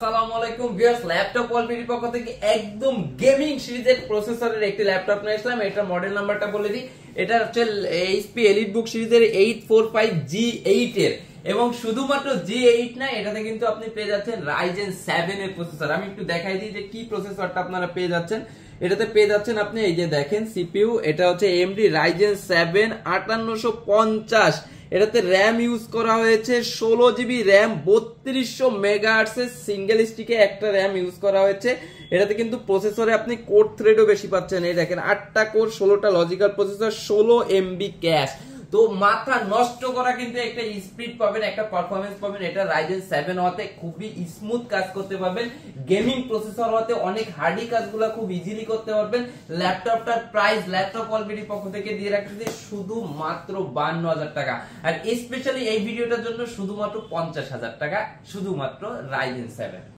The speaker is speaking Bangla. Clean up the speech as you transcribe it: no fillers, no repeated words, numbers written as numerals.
আসসালামু আলাইকুম ভিউয়ার্স, ল্যাপটপ ওয়ালপিডির পক্ষ থেকে একদম গেমিং সিরিজের প্রসেসরের একটি ল্যাপটপ নিয়ে আসলাম। এটার মডেল নাম্বারটা বলে দিই, এটা হচ্ছে এইচপি এলিটবুক সিরিজের 845G8 এর, এবং শুধুমাত্র G8 না, এটাতে কিন্তু আপনি পেয়ে যাচ্ছেন Ryzen 7 এর প্রসেসর। আমি একটু দেখাই দিই যে কি প্রসেসরটা আপনারা পেয়ে যাচ্ছেন। এটাতে পেয়ে যাচ্ছেন আপনি এই যে দেখেন সিপিইউ, এটা হচ্ছে AMD Ryzen 7 5850। এটাতে র্যাম ইউজ করা হয়েছে 16GB র্যাম, 3200 মেগাহার্টজ এর সিঙ্গেল স্টিকে একটা র্যাম ইউজ করা হয়েছে। এটাতে কিন্তু প্রসেসরে আপনি কোর থ্রেডও বেশি পাচ্ছেন। এই দেখেন 8টা কোর, 16টা লজিক্যাল প্রসেসর, 16 MB ক্যাশ। তো মাথা নষ্ট করা কিন্তু একটা স্পিড পাবেন, একটা পারফরমেন্স পাবেন। এটা Ryzen 7 হওয়াতে খুবই স্মুথ কাজ করতে পারবেন। গেমিং প্রসেসর হওয়াতে অনেক হার্ডি কাজগুলো খুব ইজিলি করতে পারবেন। ল্যাপটপটার প্রাইস ল্যাপটপ ওয়ালপিডির পক্ষ থেকে দিয়ে রাখতেছি শুধু মাত্র 52,000 টাকা, আর স্পেশালি এই ভিডিওটার জন্য শুধুমাত্র 50,000 টাকা, শুধুমাত্র Ryzen 7।